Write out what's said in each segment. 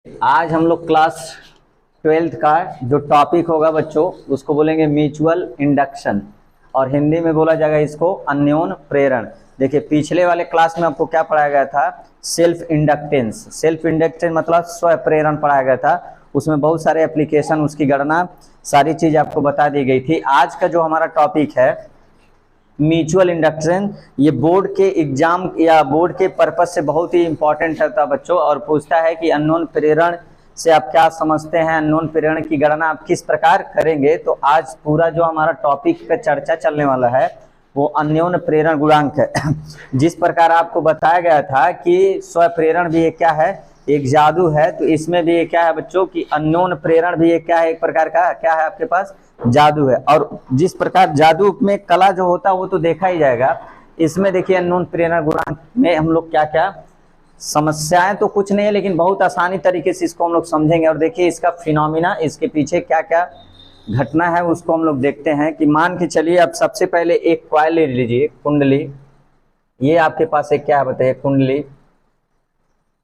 आज हम लोग क्लास 12th का जो टॉपिक होगा बच्चों उसको बोलेंगे म्यूचुअल इंडक्शन और हिंदी में बोला जाएगा इसको अन्योन प्रेरण। देखिए पिछले वाले क्लास में आपको क्या पढ़ाया गया था, सेल्फ इंडक्टेंस। सेल्फ इंडक्टेंस मतलब स्व प्रेरण पढ़ाया गया था, उसमें बहुत सारे एप्लीकेशन, उसकी गणना, सारी चीज आपको बता दी गई थी। आज का जो हमारा टॉपिक है म्यूचुअल इंडक्शन, ये बोर्ड के एग्जाम या बोर्ड के पर्पज से बहुत ही इंपॉर्टेंट होता बच्चों, और पूछता है कि अन्योन प्रेरण से आप क्या समझते हैं, अन्योन प्रेरण की गणना आप किस प्रकार करेंगे। तो आज पूरा जो हमारा टॉपिक पे चर्चा चलने वाला है वो अन्योन प्रेरण गुणांक है। जिस प्रकार आपको बताया गया था कि स्व प्रेरण भी एक क्या है, एक जादू है, तो इसमें भी एक क्या है बच्चों कि अन्योन प्रेरण भी एक क्या है, एक प्रकार का क्या है आपके पास जादू है। और जिस प्रकार जादू में कला जो होता है वो तो देखा ही जाएगा, इसमें देखिए अन्योन प्रेरण गुणांक में हम लोग क्या क्या समस्याएं तो कुछ नहीं है, लेकिन बहुत आसानी तरीके से इसको हम लोग समझेंगे। और देखिए इसका फिनोमिना, इसके पीछे क्या क्या घटना है उसको हम लोग देखते हैं। कि मान के चलिए अब सबसे पहले एक कॉइल ले लीजिए, कुंडली, ये आपके पास एक क्या है बताइए, कुंडली।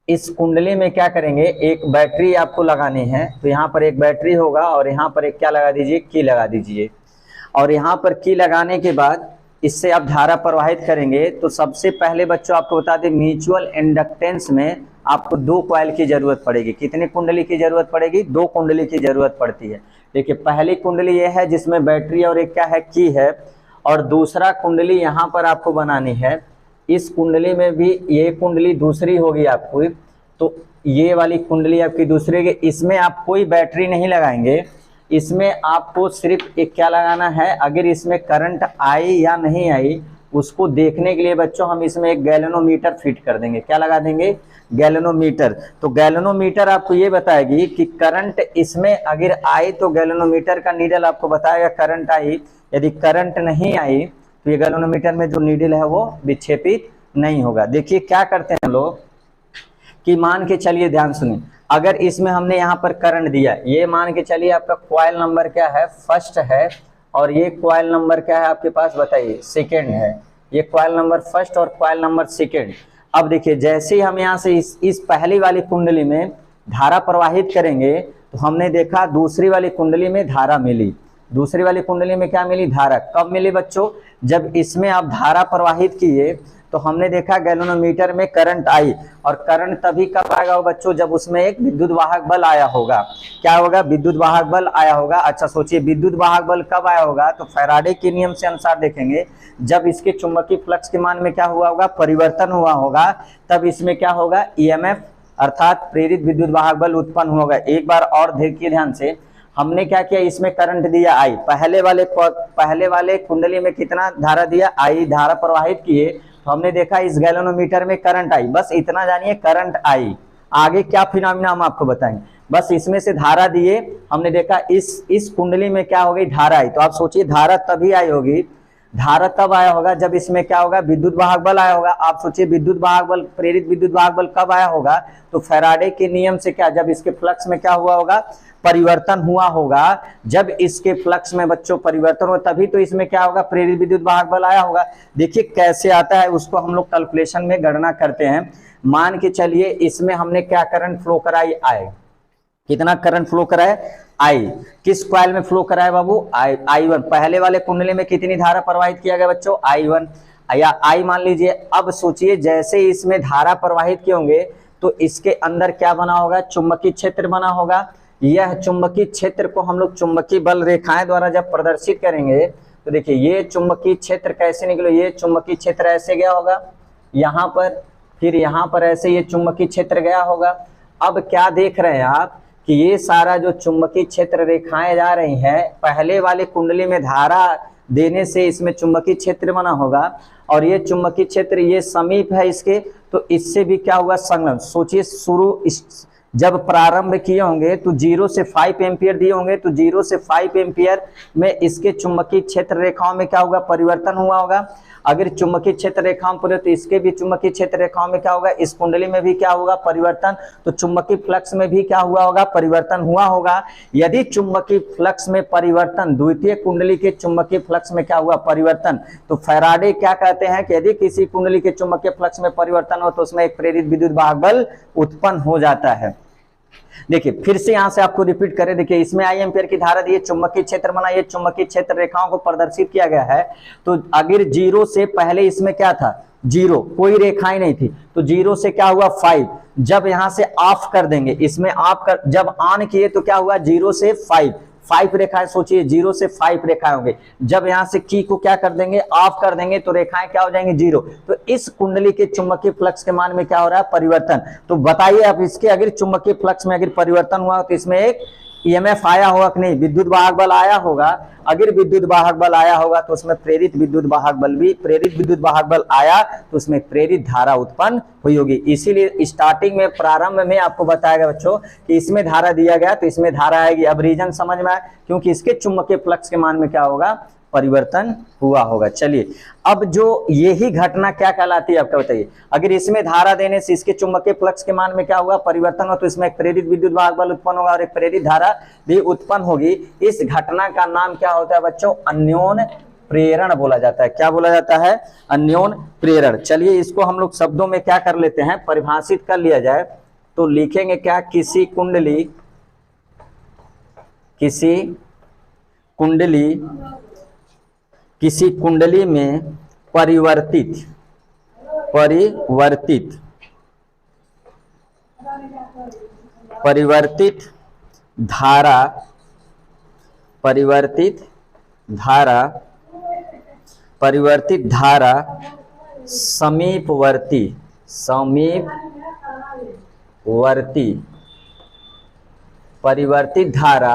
इस कुंडली में क्या करेंगे, एक बैटरी आपको लगानी है, तो यहाँ पर एक बैटरी होगा और यहाँ पर एक क्या लगा दीजिए, की लगा दीजिए। और यहाँ पर की लगाने के बाद इससे आप धारा प्रवाहित करेंगे। तो सबसे पहले बच्चों आपको बता दें म्यूचुअल इंडक्टेंस में आपको दो कॉइल की जरूरत पड़ेगी। कितनी कुंडली की जरूरत पड़ेगी, दो कुंडली की जरूरत पड़ती है। देखिए पहली कुंडली ये है जिसमें बैटरी और एक क्या है, की है, और दूसरा कुंडली यहाँ पर आपको बनानी है। इस कुंडली में भी ये कुंडली दूसरी होगी आपको, तो ये वाली कुंडली आपकी दूसरी होगी। इसमें आप कोई बैटरी नहीं लगाएंगे, इसमें आपको सिर्फ एक क्या लगाना है, अगर इसमें करंट आई या नहीं आई उसको देखने के लिए बच्चों हम इसमें एक गैल्वेनोमीटर फिट कर देंगे। क्या लगा देंगे, गैल्वेनोमीटर। तो गैल्वेनोमीटर आपको ये बताएगी कि करंट इसमें अगर आई तो गैल्वेनोमीटर का नीडल आपको बताएगा करंट आई। यदि करंट नहीं आई तो ये गैल्वेनोमीटर में जो नीडल है वो विक्षेपित नहीं होगा। देखिए क्या करते हैं लोग कि मान के चलिए, ध्यान सुनिए, अगर इसमें हमने यहाँ पर करंट दिया, ये मान के चलिए आपका कॉइल नंबर क्या है, फर्स्ट है, और ये कॉइल नंबर क्या है आपके पास बताइए, सेकेंड है। ये कॉइल नंबर फर्स्ट और कॉइल नंबर सेकेंड। अब देखिए जैसे ही हम यहाँ से इस पहली वाली कुंडली में धारा प्रवाहित करेंगे तो हमने देखा दूसरी वाली कुंडली में धारा मिली। दूसरी वाली कुंडली में क्या मिली, धारा। कब मिली बच्चों, जब इसमें आप धारा प्रवाहित किए तो हमने देखा गैल्वेनोमीटर में करंट आई। और करंट तभी कब आएगा बच्चों, जब उसमें एक विद्युत वाहक बल आया होगा। क्या होगा, विद्युत वाहक बल आया होगा। अच्छा सोचिए विद्युत वाहक बल कब आया होगा, तो फैराडे के नियम से अनुसार देखेंगे जब इसके चुंबकीय फ्लक्स के मान में क्या हुआ होगा, परिवर्तन हुआ होगा, तब इसमें क्या होगा, ईएमएफ अर्थात प्रेरित विद्युत वाहक बल उत्पन्न होगा। एक बार और देखिए ध्यान से, हमने क्या किया, इसमें करंट दिया आई, पहले वाले कुंडली में कितना धारा दिया, आई धारा प्रवाहित किए, तो हमने देखा इस गैल्वेनोमीटर में करंट आई। बस इतना जानिए, करंट आई। आगे क्या फिनोमिना हम आपको बताएंगे। बस इसमें से धारा दिए, हमने देखा इस कुंडली में क्या हो गई, धारा आई। तो आप सोचिए धारा तभी आई होगी, धारा तब आया होगा जब इसमें क्या होगा, विद्युत वाहक बल आया होगा। आप सोचिए विद्युत वाहक बल, प्रेरित विद्युत वाहक बल कब आया होगा, तो फैराडे के नियम से क्या, जब इसके फ्लक्स में क्या हुआ होगा, परिवर्तन हुआ होगा। जब इसके फ्लक्स में बच्चों परिवर्तन हो तभी तो इसमें क्या होगा, प्रेरित विद्युत वाहक बल आया होगा। देखिए कैसे आता है उसको हम लोग कैलकुलेशन में गणना करते हैं। मान के चलिए इसमें हमने क्या करंट फ्लो कराई, आई। कितना करंट फ्लो कराए, आई। किस कॉइल में फ्लो कराए बाबू, I1। पहले वाले कुंडली में कितनी धारा प्रवाहित किया गया बच्चों, I1 या I मान लीजिए। अब सोचिए जैसे ही इसमें धारा प्रवाहित किए होंगे तो इसके अंदर क्या बना होगा, चुंबकीय क्षेत्र बना होगा। यह चुंबकीय क्षेत्र को हम लोग चुंबकीय बल रेखाएं द्वारा जब प्रदर्शित करेंगे तो देखिए ये चुंबकीय क्षेत्र कैसे निकले, ये चुंबकीय क्षेत्र ऐसे गया होगा यहाँ पर, फिर यहाँ पर ऐसे ये चुंबकीय क्षेत्र गया होगा। अब क्या देख रहे हैं आप कि ये सारा जो चुंबकीय क्षेत्र रेखाएं जा रही हैं, पहले वाले कुंडली में धारा देने से इसमें चुंबकीय क्षेत्र बना होगा, और ये चुंबकीय क्षेत्र ये समीप है इसके, तो इससे भी क्या हुआ, संलग्न। सोचिए शुरू जब प्रारंभ किए होंगे तो 0 से 5 एम्पियर दिए होंगे, तो 0 से 5 एम्पियर में इसके चुंबकीय क्षेत्र रेखाओं में क्या होगा, परिवर्तन हुआ होगा। अगर चुंबकीय क्षेत्र रेखाओं पर तो इसके भी चुंबकीय क्षेत्र रेखाओं में क्या होगा, इस कुंडली में भी क्या होगा, परिवर्तन। तो चुंबकीय फ्लक्स में भी क्या हुआ होगा, परिवर्तन हुआ होगा। यदि चुंबकीय फ्लक्स में परिवर्तन, द्वितीय कुंडली के चुंबकीय फ्लक्स में क्या हुआ, परिवर्तन, तो फैराडे क्या कहते हैं कि यदि किसी कुंडली के चुंबकीय फ्लक्स में परिवर्तन हो तो उसमें एक प्रेरित विद्युत वाहक बल उत्पन्न हो जाता है। देखिए फिर से यहां से आपको रिपीट करें, देखिए इसमें आई एम्पियर की धारा दी है, चुंबकीय क्षेत्र बना, ये चुंबकीय क्षेत्र रेखाओं को प्रदर्शित किया गया है। तो अगर जीरो से पहले इसमें क्या था, जीरो, कोई रेखाएं नहीं थी, तो जीरो से क्या हुआ 5। जब यहां से ऑफ कर देंगे, इसमें ऑफ कर, जब ऑन किए तो क्या हुआ, जीरो से 5 रेखाएं, सोचिए 0 से 5 रेखाएं होंगे। जब यहां से की को क्या कर देंगे, ऑफ कर देंगे, तो रेखाएं क्या हो जाएंगी, 0। तो इस कुंडली के चुंबकीय फ्लक्स के मान में क्या हो रहा है, परिवर्तन। तो बताइए अब इसके अगर चुंबकीय फ्लक्स में अगर परिवर्तन हुआ तो इसमें एक ईएमएफ आया होगा कि नहीं, विद्युत वाहक बल आया होगा। अगर विद्युत वाहक बल आया होगा तो उसमें प्रेरित विद्युत वाहक बल भी, प्रेरित विद्युत वाहक बल आया तो उसमें प्रेरित धारा उत्पन्न हुई होगी। इसीलिए स्टार्टिंग में, प्रारंभ में आपको बताया गया बच्चों कि इसमें धारा दिया गया तो इसमें धारा आएगी। अब रीजन समझ में आया, क्योंकि इसके चुंबकीय फ्लक्स के मान में क्या होगा, परिवर्तन हुआ होगा। चलिए अब जो यही घटना क्या कहलाती है आपका बताइए, अगर इसमें धारा देने से इसके चुंबकीय फ्लक्स के मान में क्या होगा, परिवर्तन हो, तो इसमें एक प्रेरित विद्युत वाहक बल उत्पन्न होगा और एक प्रेरित धारा भी उत्पन्न होगी। इस घटना का नाम क्या होता है बच्चों, अन्योन प्रेरण बोला जाता है। क्या बोला जाता है, अन्योन प्रेरण। चलिए इसको हम लोग शब्दों में क्या कर लेते हैं, परिभाषित कर लिया जाए तो लिखेंगे क्या, किसी कुंडली में परिवर्तित धारा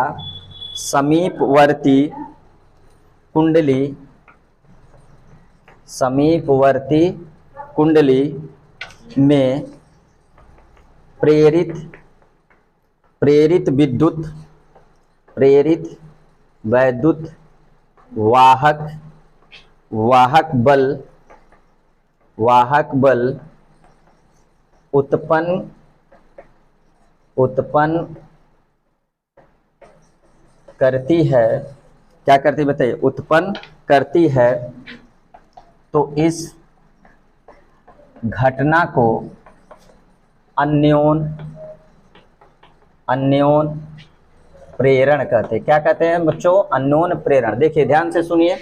समीपवर्ती कुंडली में प्रेरित वैद्युत वाहक बल उत्पन्न करती है। क्या करती है बताइए, उत्पन्न करती है। तो इस घटना को अन्योन प्रेरण कहते हैं। क्या कहते हैं बच्चों, अन्योन प्रेरण। देखिए ध्यान से सुनिए,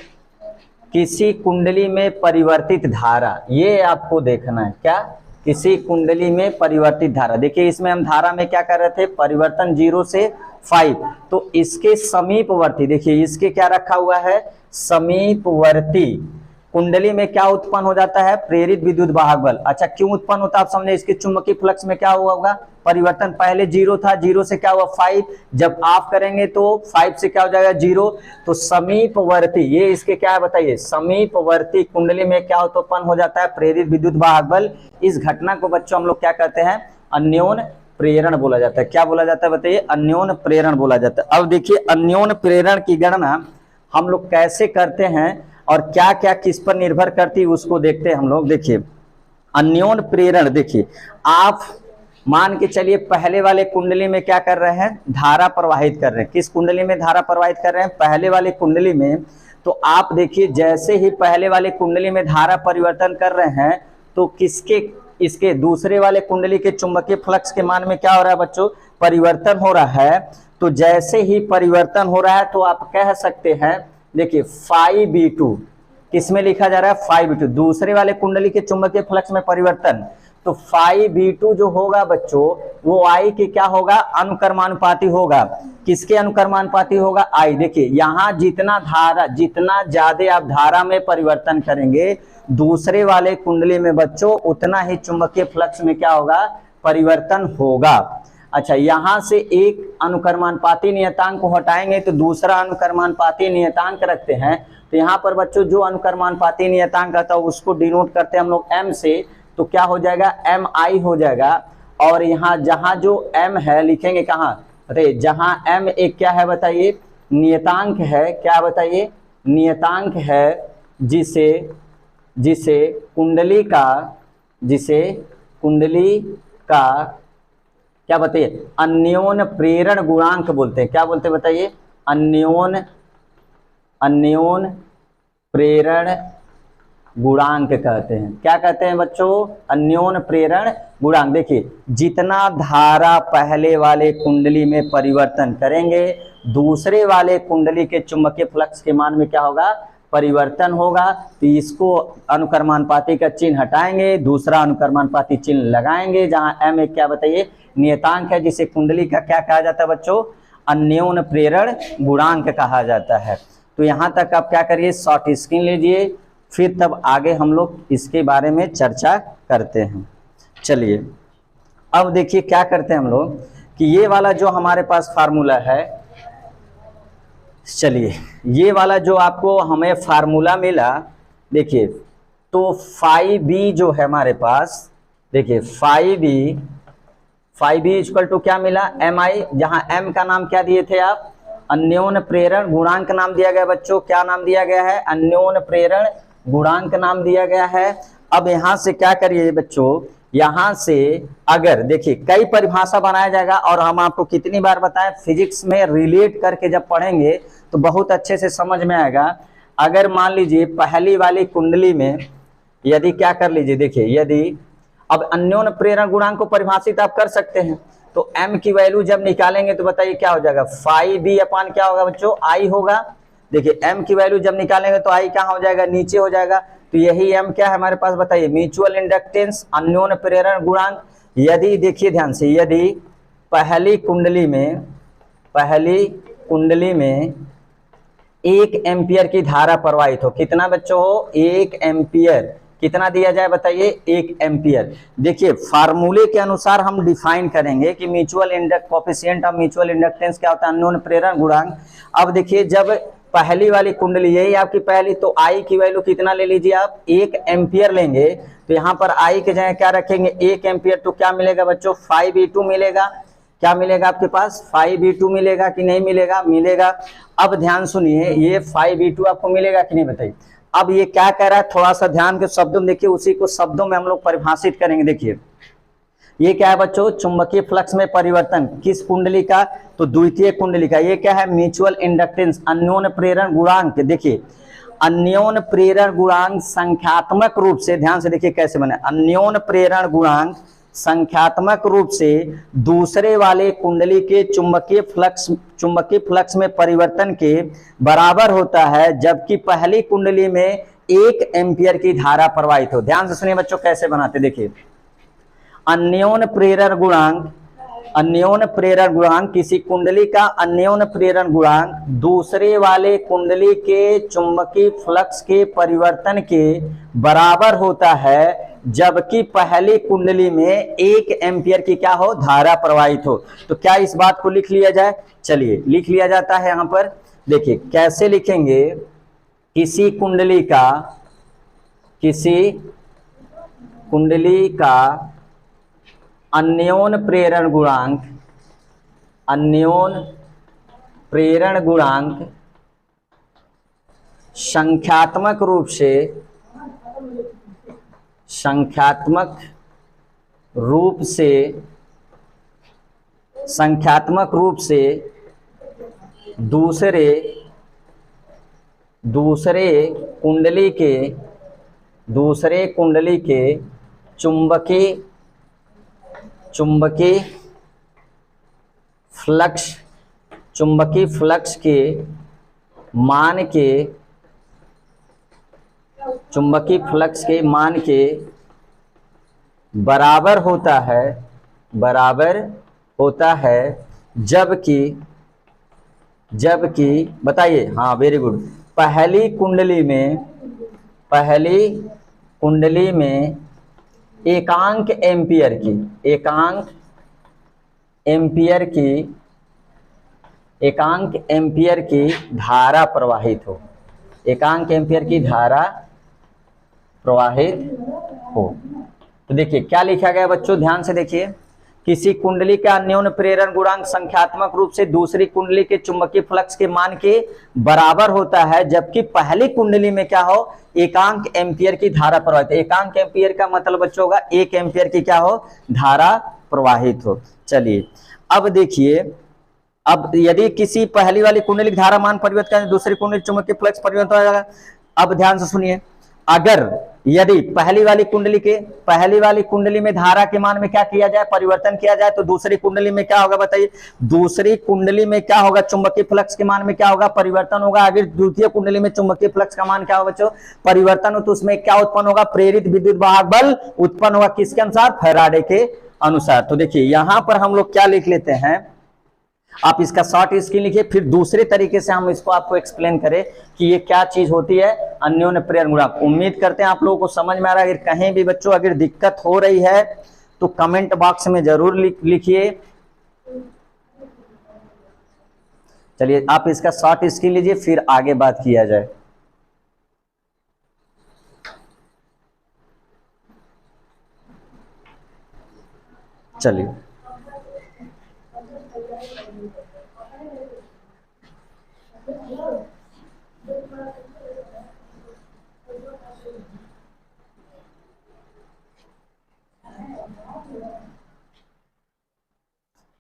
किसी कुंडली में परिवर्तित धारा, ये आपको देखना है। क्या, किसी कुंडली में परिवर्तित धारा। देखिए इसमें हम धारा में क्या कर रहे थे, परिवर्तन 0 से 5, तो इसके समीपवर्ती, देखिए इसके क्या रखा हुआ है, समीपवर्ती कुंडली में क्या उत्पन्न हो जाता है, प्रेरित विद्युत वाहक बल। अच्छा क्यों उत्पन्न होता है आप समझे, इसके चुंबकीय फ्लक्स में क्या हुआ होगा, परिवर्तन। पहले 0 था, 0 से क्या हुआ 5, जब ऑफ करेंगे तो 5 से क्या हो जाएगा 0। तो समीपवर्ती, ये इसके क्या है बताइए, समीपवर्ती कुंडली में क्या उत्पन्न हो जाता है, प्रेरित विद्युत वाहक बल। इस घटना को बच्चों हम लोग क्या कहते हैं, अन्योन प्रेरण बोला जाता है। क्या बोला जाता है बताइए, अन्योन प्रेरण बोला जाता है। अब देखिए अन्योन प्रेरण की गणना हम लोग कैसे करते हैं और क्या क्या किस पर निर्भर करती है उसको देखते हैं हम लोग। देखिए अन्योन प्रेरण, देखिए आप मान के चलिए पहले वाले कुंडली में क्या कर रहे हैं, धारा प्रवाहित कर रहे हैं। किस कुंडली में धारा प्रवाहित कर रहे हैं, पहले वाले कुंडली में। तो आप देखिए जैसे ही पहले वाले कुंडली में धारा परिवर्तन कर रहे हैं तो किसके, इसके दूसरे वाले कुंडली के चुंबकीय फ्लक्स के मान में क्या हो रहा है बच्चों, परिवर्तन हो रहा है। तो जैसे ही परिवर्तन हो रहा है तो आप कह सकते हैं, देखिए φB2 किसमें लिखा जा रहा है, φB2 दूसरे वाले कुंडली के चुंबकीय फ्लक्स में परिवर्तन। तो φB2 जो होगा बच्चों वो I के क्या होगा, अनुक्रमानुपाती होगा। किसके अनुक्रमानुपाती होगा, I। देखिए यहाँ जितना ज्यादा आप धारा में परिवर्तन करेंगे दूसरे वाले कुंडली में बच्चों उतना ही चुंबकीय फ्लक्स में क्या होगा, परिवर्तन होगा। अच्छा यहाँ से एक अनुक्रमानुपाती नियतांक को हटाएंगे तो दूसरा अनुक्रमानुपाती नियतांक रखते हैं। तो यहाँ पर बच्चों जो अनुक्रमानुपाती नियतांक आता है उसको डिनोट करते हैं हम लोग m से। तो क्या हो जाएगा, mi हो जाएगा। और यहाँ जहाँ जो m है लिखेंगे कहाँ, अरे जहाँ m एक क्या है बताइए, नियतांक है। क्या बताइए, नियतांक है जिसे कुंडली का क्या बताइए, अन्योन प्रेरण गुणांक बोलते हैं। क्या बोलते हैं बताइए, अन्योन प्रेरण गुणांक कहते हैं। क्या कहते हैं बच्चों? अन्योन प्रेरण गुणांक। देखिए, जितना धारा पहले वाले कुंडली में परिवर्तन करेंगे, दूसरे वाले कुंडली के चुंबकीय फ्लक्स के मान में क्या होगा? परिवर्तन होगा। तो इसको अनुक्रमानुपाती का चिन्ह हटाएंगे, दूसरा अनुक्रमानुपाती चिन्ह लगाएंगे, जहां m एक क्या बताइए? नियतांक है, जिसे कुंडली का क्या कहा जाता है बच्चों? अन्योन प्रेरण गुणांक कहा जाता है। तो यहां तक आप क्या करिए? शॉर्ट स्क्रीन लीजिए, फिर तब आगे हम लोग इसके बारे में चर्चा करते हैं। चलिए, अब देखिए क्या करते हैं हम लोग कि ये वाला जो हमारे पास फार्मूला है, चलिए ये वाला जो आपको हमें फार्मूला मिला, देखिए तो फाई बी जो है हमारे पास, देखिए फाई बी इक्वल टू क्या मिला? एम आई, जहां एम का नाम क्या दिए थे आप? अन्योन प्रेरण गुणांक नाम दिया गया बच्चों। क्या नाम दिया गया है? अन्योन प्रेरण गुणांक नाम दिया गया है। अब यहां से क्या करिए बच्चों, यहां से अगर देखिए कई परिभाषा बनाया जाएगा, और हम आपको कितनी बार बताएं, फिजिक्स में रिलेट करके जब पढ़ेंगे तो बहुत अच्छे से समझ में आएगा। अगर मान लीजिए पहली वाली कुंडली में यदि क्या कर लीजिए, देखिए यदि अब अन्योन प्रेरण गुणांक को परिभाषित आप कर सकते हैं, तो m की वैल्यू जब निकालेंगे तो बताइए क्या हो जाएगा? फाई बी अपान क्या होगा बच्चों? आई होगा। देखिए m की वैल्यू जब निकालेंगे तो आई क्या हो जाएगा? नीचे हो जाएगा। तो यही m क्या है हमारे पास? बताइए, म्यूचुअल इंडक्टेंस अन्योन प्रेरण गुणांक। यदि देखिए ध्यान से, यदि पहली कुंडली में 1 एम्पियर की धारा प्रवाहित हो, कितना बच्चों हो? 1 एम्पियर। कितना दिया जाए बताइए? 1 एम्पियर। देखिए फार्मूले के अनुसार हम डिफाइन करेंगे कि mutual induct coefficient of mutual inductance क्या होता है? अन्योन प्रेरण गुणांक। अब देखिए जब पहली वाली कुंडली, यही आपकी पहली, तो आई की वैल्यू कितना ले लीजिए आप? 1 एम्पियर लेंगे। तो यहाँ पर आई के जगह क्या रखेंगे? 1 एम्पियर। तो क्या मिलेगा बच्चों? 5v2 मिलेगा। क्या मिलेगा आपके पास? 5v2 मिलेगा कि नहीं मिलेगा? मिलेगा। अब ध्यान सुनिए, ये 5v2 आपको मिलेगा कि नहीं बताइए। अब ये क्या कह रहा है, थोड़ा सा ध्यान के शब्दों में देखिए, उसी को शब्दों में हम लोग परिभाषित करेंगे। देखिए ये क्या है बच्चों? चुंबकीय फ्लक्स में परिवर्तन। किस कुंडली का? तो द्वितीय कुंडली का। ये क्या है? म्यूचुअल इंडक्टेंस अन्योन प्रेरण गुणांक। देखिए अन्योन प्रेरण गुणांक संख्यात्मक रूप से, ध्यान से देखिए कैसे बने, अन्योन प्रेरण गुणांक संख्यात्मक रूप से दूसरे वाले कुंडली के चुंबकीय फ्लक्स में परिवर्तन के बराबर होता है, जबकि पहली कुंडली में 1 एम्पियर की धारा प्रवाहित हो। ध्यान से सुनिए बच्चों कैसे बनाते, देखिए अन्योन प्रेरण गुणांक किसी कुंडली का अन्योन प्रेरण गुणांक दूसरे वाले कुंडली के चुंबकीय फ्लक्स के परिवर्तन के बराबर होता है, जबकि पहली कुंडली में 1 एम्पियर की क्या हो? धारा प्रवाहित हो। तो क्या इस बात को लिख लिया जाए? चलिए लिख लिया जाता है। यहां पर देखिए कैसे लिखेंगे, किसी कुंडली का अन्योन प्रेरण गुणांक संख्यात्मक रूप से दूसरे कुंडली के चुंबकीय फ्लक्स के मान के बराबर होता है, जबकि बताइए, हाँ वेरी गुड, पहली कुंडली में एकांक एम्पियर की धारा प्रवाहित हो। तो देखिए क्या लिखा गया बच्चों, ध्यान से देखिए, किसी कुंडली का अन्योन प्रेरण गुणांक संख्यात्मक रूप से दूसरी कुंडली के चुंबकीय फ्लक्स के मान के बराबर होता है, जबकि पहली कुंडली में क्या हो? एकांक एम्पियर की धारा प्रवाहित। एकांक एम्पियर का मतलब बच्चों होगा 1 एम्पियर की क्या हो? धारा प्रवाहित हो। चलिए अब देखिए, अब यदि किसी पहली वाली कुंडली की धारा मान परिवर्तन दूसरी कुंडली चुंबकीय फ्लक्स परिवर्तन हो जाएगा। अब ध्यान से सुनिए, अगर यदि पहली वाली कुंडली में धारा के मान में क्या किया जाए, परिवर्तन किया जाए, तो दूसरी कुंडली में क्या होगा बताइए, दूसरी कुंडली में क्या होगा, चुंबकीय फ्लक्स के मान में क्या होगा, परिवर्तन होगा। अगर द्वितीय कुंडली में चुंबकीय फ्लक्स का मान क्या होगा बच्चों, परिवर्तन हो, तो उसमें क्या उत्पन्न होगा, प्रेरित विद्युत वाहक बल उत्पन्न होगा। किसके अनुसार, फैराडे के अनुसार। तो देखिए यहां पर हम लोग क्या लिख लेते हैं, आप इसका शॉर्ट स्क्रीन लिखिए, फिर दूसरे तरीके से हम इसको आपको एक्सप्लेन करें कि ये क्या चीज होती है अन्योन्य प्रेरण गुणांक। उम्मीद करते हैं आप लोगों को समझ में आ रहा है। अगर कहीं भी बच्चों अगर दिक्कत हो रही है तो कमेंट बॉक्स में जरूर लिखिए। चलिए आप इसका शॉर्ट स्क्रीन लीजिए, फिर आगे बात किया जाए। चलिए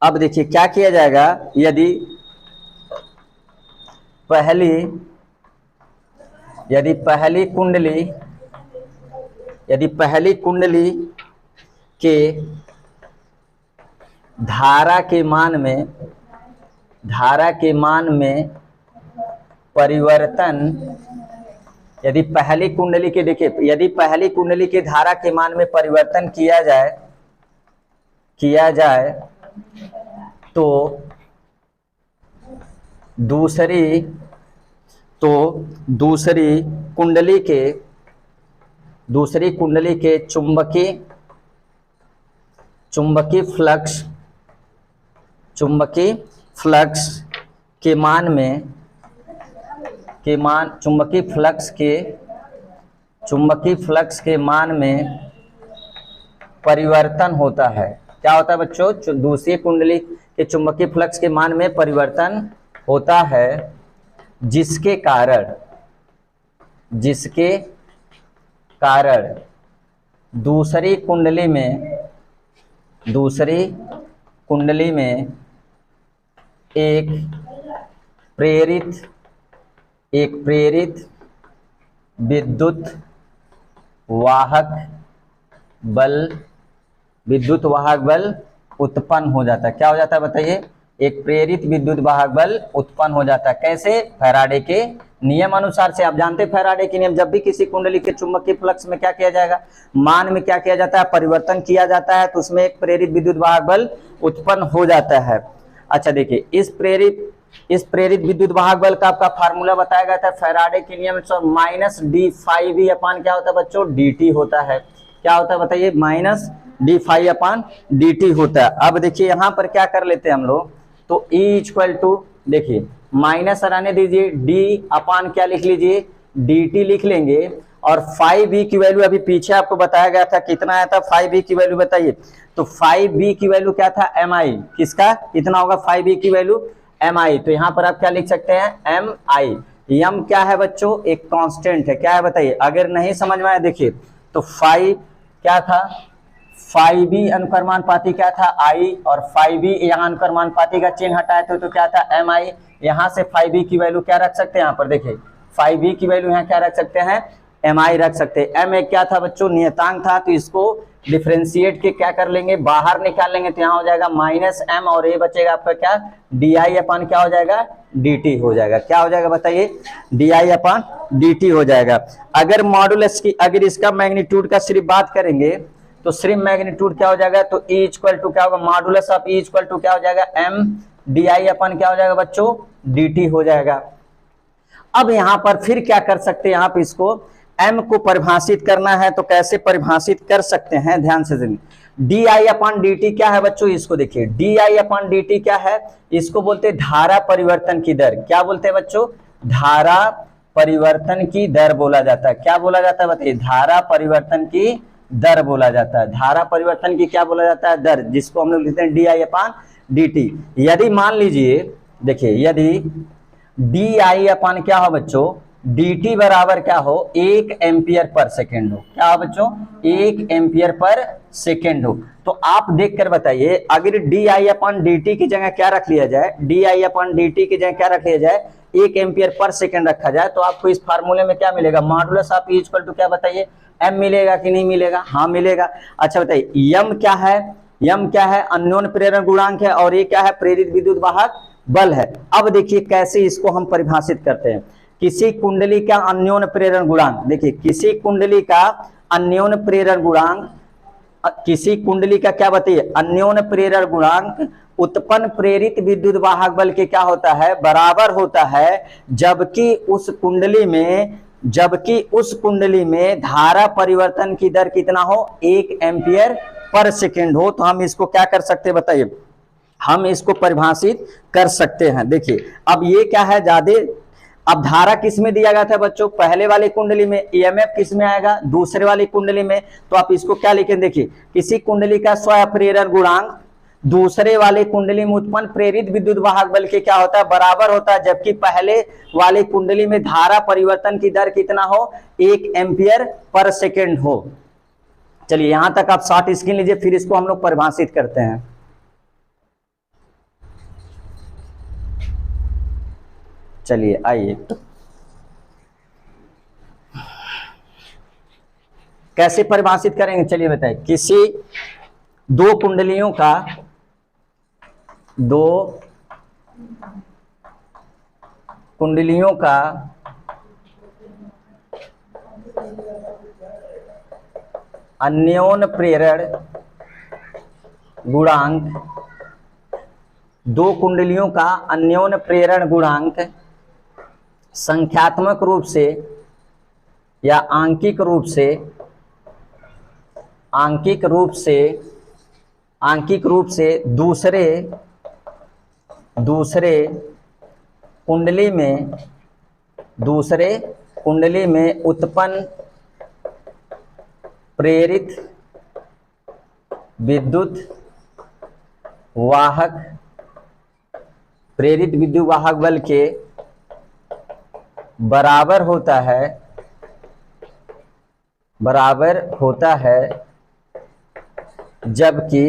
अब देखिए क्या किया जाएगा, यदि पहली कुंडली के धारा के मान में परिवर्तन, यदि पहली कुंडली के देखिए, यदि पहली कुंडली के धारा के मान में परिवर्तन किया जाए तो दूसरी कुंडली के चुंबकीय फ्लक्स के मान में परिवर्तन होता है। क्या होता है बच्चों, दूसरी कुंडली के चुंबकीय फ्लक्स के मान में परिवर्तन होता है, जिसके कारण दूसरी कुंडली में एक प्रेरित विद्युत वाहक बल उत्पन्न हो जाता है। क्या हो जाता है बताइए, एक प्रेरित विद्युत वाहक बल उत्पन्न हो जाता है। कैसे, फैराडे के नियम अनुसार से। आप जानते हैं फैराडे के नियम, जब भी किसी कुंडली के चुंबकीय फ्लक्स में क्या किया जाएगा, मान में क्या किया जाता है, परिवर्तन किया जाता है, तो उसमें एक प्रेरित विद्युत वाहक बल उत्पन्न हो जाता है। अच्छा देखिए, इस प्रेरित विद्युत वाहक बल का आपका फार्मूला बताया गया था फैराडे के नियम से, minus D phi V upon क्या होता है बच्चों, डी होता है। क्या होता है बताइए, माइनस डी फाई अपान डी होता है। अब देखिए यहां पर क्या कर लेते हैं हम लोग, तो E इक्वल टू, देखिए माइनस हटाने दीजिए, डी अपान क्या लिख लीजिए, dt लिख लेंगे। और फाई बी की वैल्यू अभी पीछे आपको बताया गया था, कितना आया था फाई बी की वैल्यू बताइए, तो फाई बी की वैल्यू क्या था, mi, किसका कितना होगा, फाई बी की वैल्यू mi। तो यहाँ पर आप क्या लिख सकते हैं, mi। यम क्या है बच्चों, एक कांस्टेंट है। क्या है बताइए, अगर नहीं समझ में आया देखिए, तो फाई क्या था, फाई बी अनुक्रमानुपाती क्या था, आई, और फाई बी यहाँ अनुक्रमानुपाती का चिन्ह हटाए थे तो क्या था, एम आई। यहाँ से फाई बी की वैल्यू क्या रख सकते हैं, यहाँ पर देखिए फाई बी की वैल्यू यहाँ क्या रख सकते हैं, एम आई रख सकते हैं। एम एक क्या था बच्चों, नियतांक था, तो इसको डिफ्रेंशिएट के क्या कर लेंगे, बाहर निकाल लेंगे, तो यहाँ हो जाएगा माइनस एम, और ये बचेगा आपका क्या, डी आई अपन क्या हो जाएगा, डी टी हो जाएगा। क्या हो जाएगा बताइए, D I upon D T हो जाएगा। अगर मॉडुलस की, अगर इसका मैग्नीट्यूड का सिर्फ बात करेंगे तो सिर्फ मैग्नीट्यूड क्या हो जाएगा, तो E इक्वल टू क्या होगा, modulus of E equal to क्या हो जाएगा, m डी आई अपन क्या हो जाएगा बच्चों, dt हो जाएगा। अब यहां पर फिर क्या कर सकते हैं आप, इसको m को परिभाषित करना है तो कैसे परिभाषित कर सकते हैं, ध्यान से सुनिए। D I upon D T क्या है बच्चों, इसको देखिए, D I upon D T क्या है, इसको बोलते हैं धारा परिवर्तन की दर। क्या बोलते हैं बच्चों, धारा परिवर्तन की दर बोला जाता है। क्या बोला जाता है बताइए, धारा परिवर्तन की दर बोला जाता है। धारा परिवर्तन की क्या बोला जाता है, दर, जिसको हम लोग लिखते हैं D I upon D T. यदि मान लीजिए देखिए, यदि डी आई अपान क्या हो बच्चों, डी टी बराबर क्या हो, 1 एम्पियर पर सेकेंड हो। क्या हो बच्चों, 1 एम्पियर पर सेकेंड हो। तो आप देख कर बताइए, अगर D I upon D T की जगह क्या रख लिया जाए, D I upon D T की जगह क्या रख लिया जाए, 1 एम्पियर पर सेकेंड रखा जाए तो आपको इस फार्मूले में क्या मिलेगा, modulus of E equal to क्या बताइए, एम मिलेगा कि नहीं मिलेगा, हाँ मिलेगा। अच्छा बताइए यम क्या है, यम क्या है, अन्योन प्रेरण गुणांक है, और ये क्या है, प्रेरित विद्युत वाहक बल है। अब देखिए कैसे इसको हम परिभाषित करते हैं, किसी कुंडली का अन्योन प्रेरण गुणांक, देखिए किसी कुंडली का अन्योन प्रेरण गुणांक, किसी कुंडली का क्या बताइए, अन्योन प्रेरण गुणांक उत्पन्न प्रेरित विद्युत वाहक बल के क्या होता है, बराबर होता है, जबकि उस कुंडली में धारा परिवर्तन की दर कितना हो, 1 एम्पियर पर सेकेंड हो। तो हम इसको क्या कर सकते हैं बताइए, हम इसको परिभाषित कर सकते हैं। देखिए अब ये क्या है, ज्यादा अब धारा किस में दिया गया था बच्चों, पहले वाली कुंडली में, ईएमएफ किस में आएगा, दूसरे वाली कुंडली में। तो आप इसको क्या लिखें, देखिए किसी कुंडली का स्व प्रेरण गुणांक दूसरे वाले कुंडली में उत्पन्न प्रेरित विद्युत वाहक बल के क्या होता है, बराबर होता है, जबकि पहले वाले कुंडली में धारा परिवर्तन की दर कितना हो, 1 एम्पियर पर सेकेंड हो। चलिए यहां तक आप शॉर्ट स्क्रीन लीजिए, फिर इसको हम लोग परिभाषित करते हैं। चलिए आइए, कैसे परिभाषित करेंगे, चलिए बताइए। किसी दो कुंडलियों का अन्योन प्रेरण गुणांक, दो कुंडलियों का अन्योन प्रेरण गुणांक संख्यात्मक रूप से या आंकिक रूप से दूसरे कुंडली में उत्पन्न प्रेरित विद्युत वाहक बल के बराबर होता है, जबकि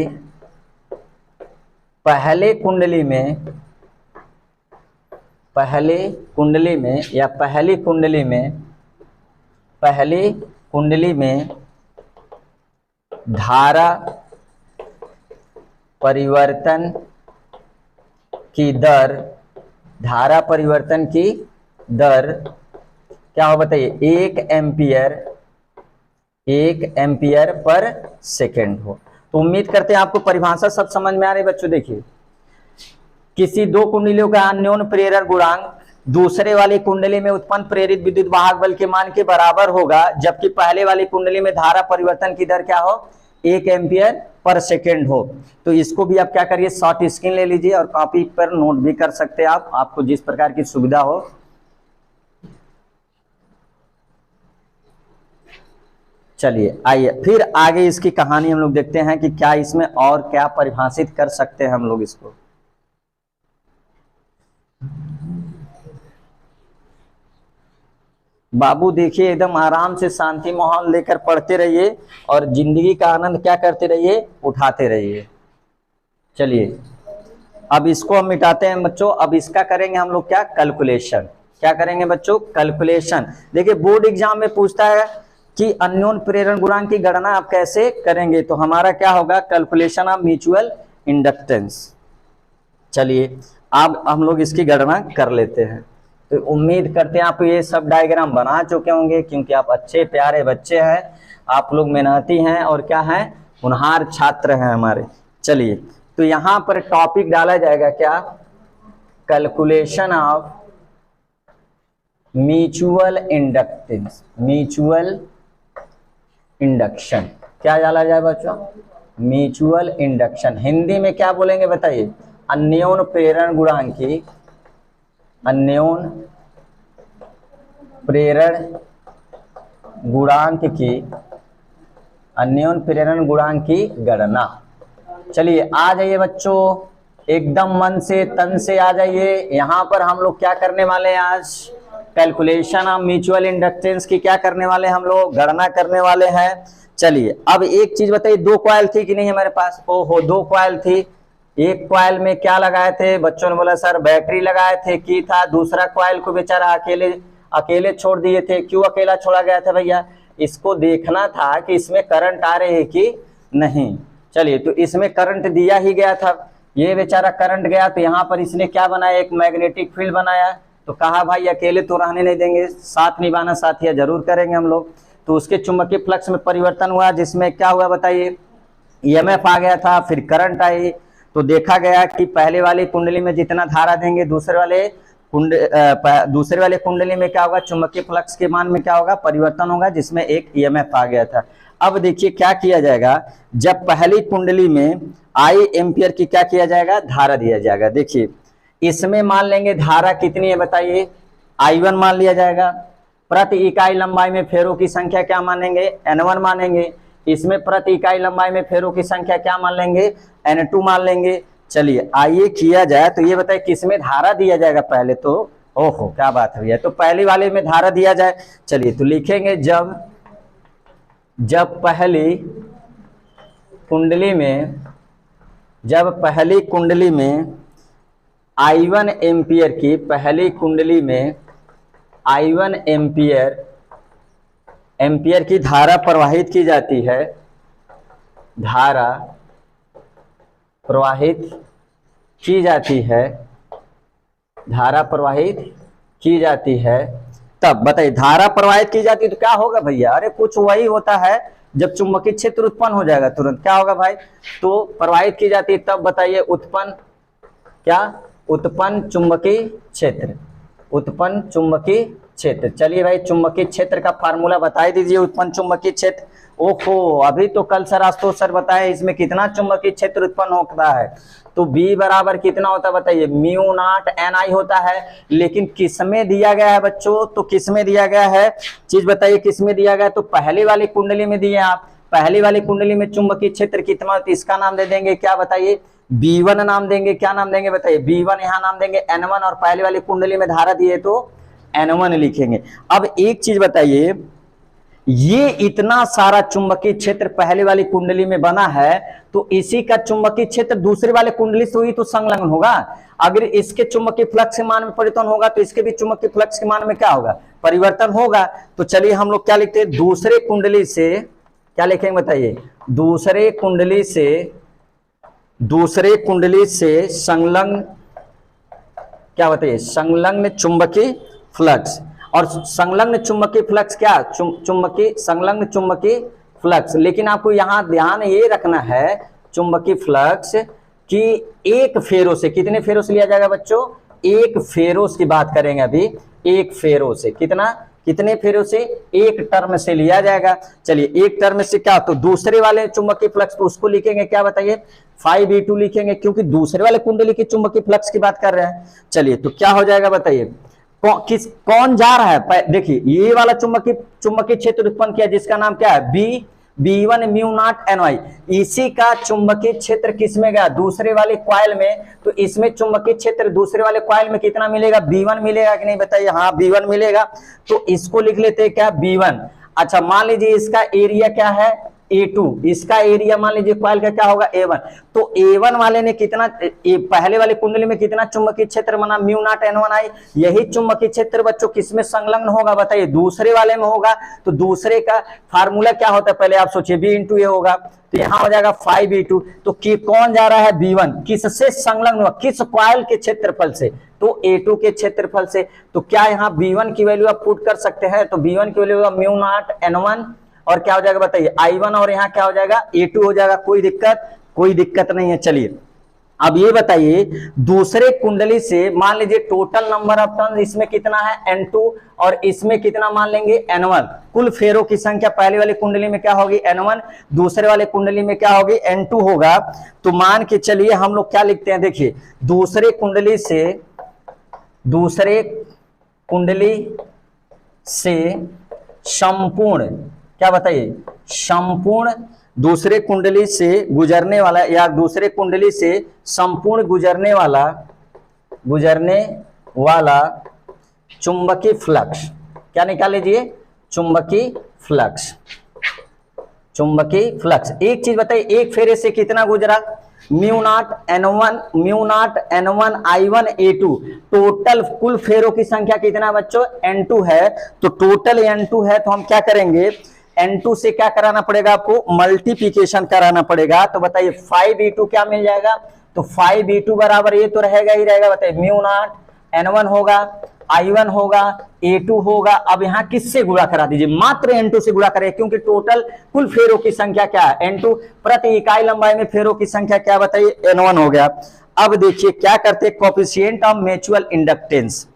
पहली कुंडली में धारा परिवर्तन की दर क्या हो बताइए, 1 एम्पियर पर सेकेंड हो। तो उम्मीद करते हैं आपको परिभाषा सब समझ में आ रही है बच्चों। देखिए किसी दो कुंडलियों का अन्योन प्रेरण गुणांक दूसरे वाली कुंडली में उत्पन्न प्रेरित विद्युत वाहक बल के मान के बराबर होगा, जबकि पहले वाली कुंडली में धारा परिवर्तन की दर क्या हो, 1 एम्पियर पर सेकेंड हो। तो इसको भी आप क्या करिए, शॉर्ट स्क्रीन ले लीजिए और कॉपी पर नोट भी कर सकते हैं आप, आपको जिस प्रकार की सुविधा हो। चलिए आइए फिर आगे इसकी कहानी हम लोग देखते हैं कि क्या इसमें और क्या परिभाषित कर सकते हैं हम लोग इसको। बाबू देखिए एकदम आराम से शांति माहौल लेकर पढ़ते रहिए और जिंदगी का आनंद क्या करते रहिए, उठाते रहिए। चलिए अब इसको हम मिटाते हैं बच्चों। अब इसका करेंगे हम लोग क्या, कैलकुलेशन। क्या करेंगे बच्चों, कैलकुलेशन। देखिए बोर्ड एग्जाम में पूछता है कि अन्योन प्रेरण गुणांक की गणना आप कैसे करेंगे, तो हमारा क्या होगा, कैलकुलेशन ऑफ म्यूचुअल इंडक्टेंस। चलिए अब हम लोग इसकी गणना कर लेते हैं। तो उम्मीद करते हैं आप ये सब डायग्राम बना चुके होंगे, क्योंकि आप अच्छे प्यारे बच्चे हैं, आप लोग मेहनती हैं और क्या हैं, होनहार छात्र हैं हमारे। चलिए तो यहाँ पर टॉपिक डाला जाएगा क्या, calculation of mutual inductance, mutual induction. क्या डाला जाए बच्चों, म्यूचुअल इंडक्शन। हिंदी में क्या बोलेंगे बताइए, अन्योन प्रेरण गुणांक की, अन्योन प्रेरण गुणांक की गणना। चलिए आ जाइए बच्चों, एकदम मन से तन से आ जाइए। यहां पर हम लोग क्या करने वाले हैं आज, कैलकुलेशन ऑफ म्यूचुअल इंडक्टेंस की क्या करने वाले हैं हम लोग, गणना करने वाले हैं। चलिए अब एक चीज बताइए, 2 कॉइल थी कि नहीं हमारे पास, ओहो 2 कॉइल थी। एक कॉइल में क्या लगाए थे, बच्चों ने बोला सर बैटरी लगाए थे, की था। दूसरा कॉइल को बेचारा अकेले अकेले छोड़ दिए थे। क्यों अकेला छोड़ा गया था भैया, इसको देखना था कि इसमें करंट आ रहे हैं कि नहीं। चलिए, तो इसमें करंट दिया ही गया था, ये बेचारा करंट गया, तो यहाँ पर इसने क्या बनाया, एक मैग्नेटिक फील्ड बनाया। तो कहा भाई अकेले तो रहने नहीं देंगे, साथ निभाना साथिया जरूर करेंगे हम लोग। तो उसके चुंबकीय फ्लक्स में परिवर्तन हुआ, जिसमें क्या हुआ बताइए, ईएमएफ आ गया था, फिर करंट आई। तो देखा गया कि पहले वाली कुंडली में जितना धारा देंगे, दूसरे वाले कुंडली में क्या होगा, चुंबकीय फ्लक्स के मान में क्या होगा, परिवर्तन होगा, जिसमें एक ईएमएफ आ गया था। अब देखिए क्या किया जाएगा, जब पहली कुंडली में आई एम्पियर की क्या किया जाएगा, धारा दिया जाएगा। देखिए इसमें मान लेंगे धारा कितनी है बताइए, I1 मान लिया जाएगा। प्रति इकाई लंबाई में फेरों की संख्या क्या मानेंगे, N1 मानेंगे। इसमें प्रति इकाई लंबाई में फेरों की संख्या क्या मान लेंगे, N2 मान लेंगे। चलिए आइए किया जाए, तो ये बताइए किसमें धारा दिया जाएगा पहले, तो ओहो क्या बात है भैया, तो पहली वाले में धारा दिया जाए। चलिए तो लिखेंगे जब पहली कुंडली में I1 एम्पियर की, पहली कुंडली में I1 एम्पियर की धारा प्रवाहित की जाती है, धारा प्रवाहित की जाती है, तब बताइए धारा प्रवाहित की जाती है तो क्या होगा भैया, अरे कुछ वही होता है, जब चुंबकीय क्षेत्र उत्पन्न हो जाएगा तुरंत क्या होगा भाई, तो प्रवाहित की जाती है, तब बताइए उत्पन्न चुंबकीय क्षेत्र। चलिए भाई चुंबकीय क्षेत्र का फार्मूला बता दीजिए, उत्पन्न चुंबकीय क्षेत्र। ओहो अभी तो कल सर आशुतोष सर बताए इसमें कितना चुंबकीय क्षेत्र उत्पन्न होता है, तो B बराबर कितना होता है बताइए, म्यू नॉट NI होता है। लेकिन किसमें दिया गया है बच्चों, तो किसमें दिया गया है चीज बताइए, किसमें दिया गया है, तो पहली वाली कुंडली में दिए आप। पहली वाली कुंडली में चुंबकीय क्षेत्र कितना, तो इसका नाम दे देंगे क्या बताइए, B1 नाम देंगे। क्या नाम देंगे बताइए, B1 यहाँ नाम देंगे, N1 और पहली वाली कुंडली में धारा दिए तो N1 लिखेंगे। अब एक चीज बताइए, ये इतना सारा चुंबकीय क्षेत्र पहले वाली कुंडली में बना है, तो इसी का चुंबकीय क्षेत्र दूसरे वाले कुंडली से हुई तो संलग्न होगा। अगर इसके चुंबकीय फ्लक्स के मान में परिवर्तन होगा तो इसके भी चुंबकीय फ्लक्स के मान में क्या होगा, परिवर्तन होगा। तो चलिए हम लोग क्या लिखते हैं, दूसरे कुंडली से क्या लिखेंगे बताइए, दूसरे कुंडली से संलग्न क्या बताइए, संलग्न चुंबकीय फ्लक्स। और संलग्न चुंबकीय फ्लक्स क्या, संलग्न चुंबकीय फ्लक्स। लेकिन आपको यहां ध्यान ये रखना है, चुंबकीय फ्लक्स कि एक फेरो से, कितने फेरो से लिया जाएगा बच्चों, एक फेरो की बात करेंगे अभी, एक फेरो से कितने फेरों से, एक टर्म से लिया जाएगा। चलिए एक टर्म से क्या, तो दूसरे वाले चुंबकीय फ्लक्स तो उसको लिखेंगे क्या बताइए, 5E2 लिखेंगे, क्योंकि दूसरे वाले कुंडली के चुंबकीय फ्लक्स की बात कर रहे हैं। चलिए तो क्या हो जाएगा बताइए, कौन जा रहा है, देखिए ये वाला चुंबकीय क्षेत्र उत्पन्न किया जिसका नाम क्या है, B1 म्यू नॉट NY। इसी का चुंबकीय क्षेत्र किसमें गया, दूसरे वाले कॉइल में। तो इसमें चुंबकीय क्षेत्र दूसरे वाले कॉइल में कितना मिलेगा, B1 मिलेगा कि नहीं बताइए, हाँ B1 मिलेगा। तो इसको लिख लेते हैं क्या, B1। अच्छा मान लीजिए इसका एरिया क्या है, A2, इसका एरिया मान लीजिए कॉइल का क्या होगा, A1। तो A1 वाले ने कितना, पहले वाले कुंडली में कितना चुंबकीय क्षेत्र बना, म्यू नॉट N1I। यही चुंबकीय क्षेत्र बच्चों किसमें संलग्न होगा बताइए, दूसरे वाले में होगा। तो दूसरे का फार्मूला क्या होता है पहले आप सोचिए, B × A होगा, तो यहाँ हो जाएगा 5E2। तो कौन जा रहा है, B1, किससे संलग्न हुआ, किस कॉइल के क्षेत्रफल से, तो A2 के क्षेत्रफल से। तो क्या यहाँ B1 की वैल्यू आप पुट कर सकते हैं, तो B1 की वैल्यू होगा म्यू नॉट N1 और क्या हो जाएगा बताइए, I1 और यहाँ क्या हो जाएगा, A2 हो जाएगा। कोई दिक्कत नहीं है। चलिए अब ये बताइए, दूसरे कुंडली से मान लीजिए टोटल नंबर ऑफ टर्न इसमें कितना है, N2 और इसमें कितना मान लेंगे, N1। कुल फेरों की संख्या पहले वाली कुंडली में क्या होगी, N1, दूसरे वाले कुंडली में क्या होगी, N2 होगा। तो मान के चलिए हम लोग क्या लिखते हैं, देखिए दूसरे कुंडली से संपूर्ण क्या बताइए, संपूर्ण दूसरे कुंडली से गुजरने वाला या दूसरे कुंडली से संपूर्ण गुजरने वाला चुंबकीय फ्लक्स क्या निकाल लीजिए, चुंबकीय फ्लक्स। एक चीज बताइए, एक फेरे से कितना गुजरा, mu naught N1 I1 A2, total कुल फेरों की संख्या कितना बच्चों N2 है, तो टोटल N2 है, तो हम क्या करेंगे N2 से क्या कराना पड़ेगा आपको मल्टीप्लीकेशन कराना पड़ेगा। तो बताइए 5E2 क्या मिल जाएगा, तो 5E2 बराबर ये तो रहेगा ही रहेगा, बताइए म्यू नॉट N1 होगा, I1 होगा, A2 होगा। अब यहाँ किससे गुणा करा दीजिए, मात्र N2 से गुणा करें, क्योंकि टोटल कुल फेरों की संख्या क्या है N2, प्रति इकाई लंबाई में फेरों की संख्या क्या बताइए N1 हो गया। अब देखिए क्या करते हैं, कोएफिशिएंट ऑफ म्यूचुअल इंडक्टेंस।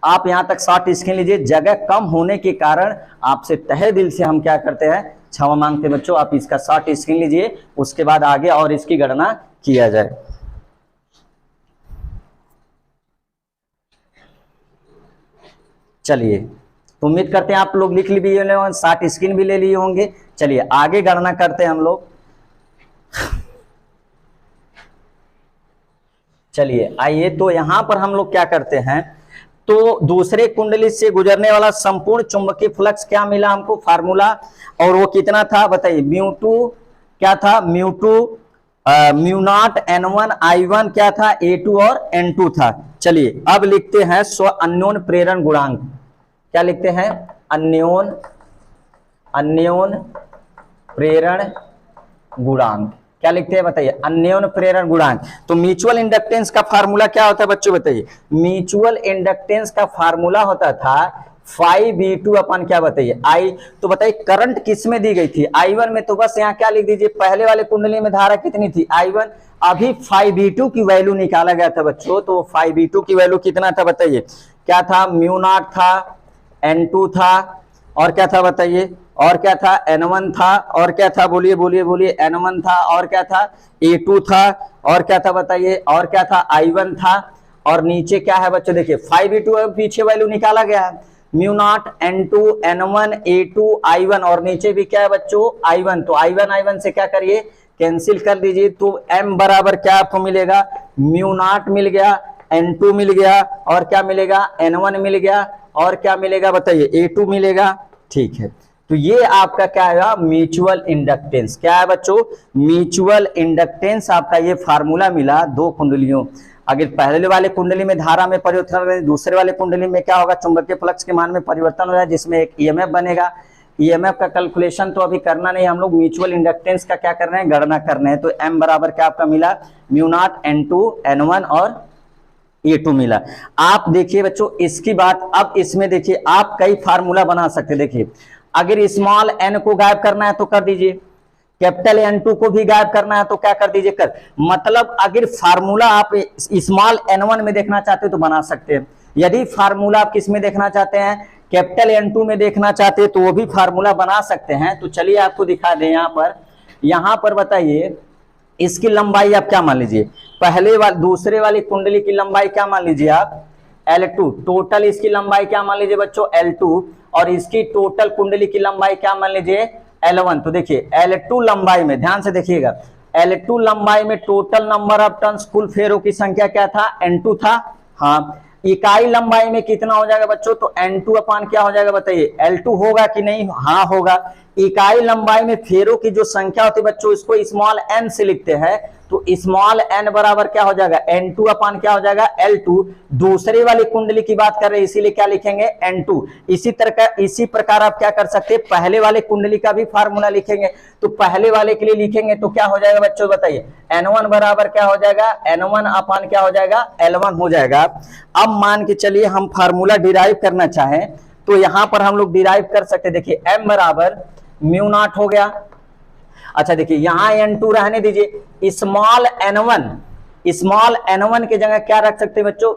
आप यहां तक शॉर्ट स्क्रीन लीजिए, जगह कम होने के कारण आपसे तहे दिल से हम क्या करते हैं क्षमा मांगते बच्चों, आप इसका शॉर्ट स्क्रीन लीजिए, उसके बाद आगे और इसकी गणना किया जाए। चलिए, तो उम्मीद करते हैं आप लोग लिख लिए होंगे, शॉर्ट स्क्रीन भी ले लिए होंगे। चलिए आगे गणना करते हैं हम लोग। चलिए आइए, तो यहां पर हम लोग क्या करते हैं, तो दूसरे कुंडली से गुजरने वाला संपूर्ण चुंबकीय फ्लक्स क्या मिला हमको फार्मूला, और वो कितना था बताइए म्यू2 क्या था, म्यू नॉट N1 I1 क्या था A2 और N2 था। चलिए अब लिखते हैं स्व अन्योन प्रेरण गुणांक, क्या लिखते हैं अन्योन प्रेरण गुणांक, क्या लिखते हैं बताइए अन्योन प्रेरण गुणांक। तो म्यूचुअल इंडक्टेंस का फार्मूला क्या होता है बच्चों बताइए, म्यूचुअल इंडक्टेंस का फार्मूला होता था 5V2 अपन क्या बताइए I। तो बताइए करंट किस में दी गई थी I1 में, तो बस यहाँ क्या लिख दीजिए, पहले वाले कुंडली में धारा कितनी थी I1, अभी 5V2 की वैल्यू निकाला गया था बच्चों, तो 5V2 की वैल्यू कितना था बताइए, क्या था म्यू नॉट था, N2 था, और क्या था बताइए, और क्या था N1 था, और क्या था बोलिए बोलिए बोलिए N1 था, और क्या था A2 था, और क्या था बताइए, और क्या था I1 था, और नीचे क्या है बच्चों देखिए 5V2 पीछे वैल्यू निकाला गया है mu naught N2 N1 A2 I1, और नीचे भी क्या है बच्चों I1, तो I1 से क्या करिए कैंसिल कर दीजिए, तो M बराबर क्या आपको मिलेगा म्यू नॉट मिल गया, N2 मिल गया, और क्या मिलेगा N1 मिल गया, और क्या मिलेगा बताइए A2 मिलेगा। ठीक है, तो ये आपका क्या है म्यूचुअल इंडक्टेंस, क्या है बच्चों म्यूचुअल इंडक्टेंस, आपका ये फार्मूला मिला दो कुंडलियों। अगर पहले वाले कुंडली में धारा में परिवर्तन, दूसरे वाले कुंडली में क्या होगा चुंबकीय फ्लक्स के मान में परिवर्तन हो जाए, जिसमें एक ईएमएफ बनेगा। ईएमएफ का कैलकुलेशन तो अभी करना नहीं, हम लोग म्यूचुअल इंडक्टेंस का क्या कर रहे हैं गणना कर रहे हैं। तो M बराबर क्या आपका मिला म्यू नॉट N2 N1 और A2 मिला। आप देखिए बच्चों इसकी बात, अब इसमें देखिए आप कई फार्मूला बना सकते हैं। देखिए अगर स्मॉल n को गायब करना है तो कर दीजिए, कैपिटल N2 को भी गायब करना है तो क्या कर दीजिए कर, मतलब अगर फार्मूला आप स्मॉल N1 में देखना चाहते हो तो बना सकते हैं, यदि फार्मूला आप किस में देखना चाहते हैं कैपिटल N2 में देखना चाहते हैं तो वो भी फार्मूला बना सकते हैं। तो चलिए आपको दिखा दें, यहाँ पर बताइए इसकी लंबाई आप क्या मान लीजिए, दूसरे वाली कुंडली की लंबाई क्या मान लीजिए आप L2, टोटल इसकी लंबाई क्या मान लीजिए बच्चों L2, और इसकी टोटल कुंडली की लंबाई क्या मान लीजिए L1। तो देखिए L2 लंबाई में ध्यान से देखिएगा, L2 लंबाई में टोटल नंबर ऑफ टर्न्स कुल फेरों की संख्या क्या था N2 था। हाँ, इकाई लंबाई में कितना हो जाएगा बच्चों, तो N2 अपान क्या हो जाएगा बताइए L2 होगा कि नहीं, हाँ होगा। इकाई लंबाई में फेरों की जो संख्या होती है बच्चों इसको स्मॉल n से लिखते हैं, तो स्मॉल n बराबर क्या हो जाएगा N2 अपान क्या हो जाएगा L2। दूसरे वाली कुंडली की बात कर रहे हैं इसीलिए क्या लिखेंगे N2। इसी प्रकार आप क्या कर सकते हैं पहले वाले कुंडली का भी फार्मूला लिखेंगे, तो पहले वाले के लिए लिखेंगे तो क्या हो जाएगा बच्चों बताइए N1 बराबर क्या हो जाएगा N1 अपान क्या हो जाएगा L1 हो जाएगा। अब मान के चलिए हम फार्मूला डिराइव करना चाहें तो यहां पर हम लोग डिराइव कर सकते, देखिए M बराबर म्यू नॉट हो गया। अच्छा देखिए यहां N2 रहने दीजिए, स्मॉल n1 के जगह क्या रख सकते हैं बच्चों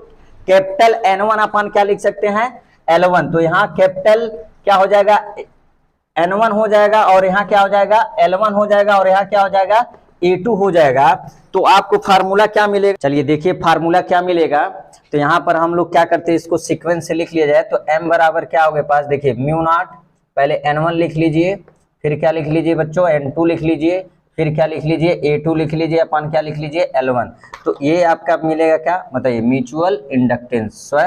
कैपिटल N1 अपन क्या लिख सकते हैं L1। तो यहाँ कैपिटल क्या हो जाएगा N1 हो जाएगा, और यहाँ क्या हो जाएगा L1 हो जाएगा, और यहाँ क्या हो जाएगा A2 हो जाएगा। तो आपको फार्मूला क्या मिलेगा, चलिए देखिए फार्मूला क्या मिलेगा। तो यहाँ पर हम लोग क्या करते हैं इसको सीक्वेंस से लिख लिया जाए, तो M बराबर क्या होगा पास देखिए म्यू नॉट, पहले N1 लिख लीजिए, फिर क्या लिख लीजिए बच्चों N2 लिख लीजिए, फिर क्या लिख लीजिए A2 लिख लीजिए, अपन क्या लिख लीजिए L1। तो ये आपका मिलेगा क्या बताइए म्यूचुअल इंडक्टेंस स्व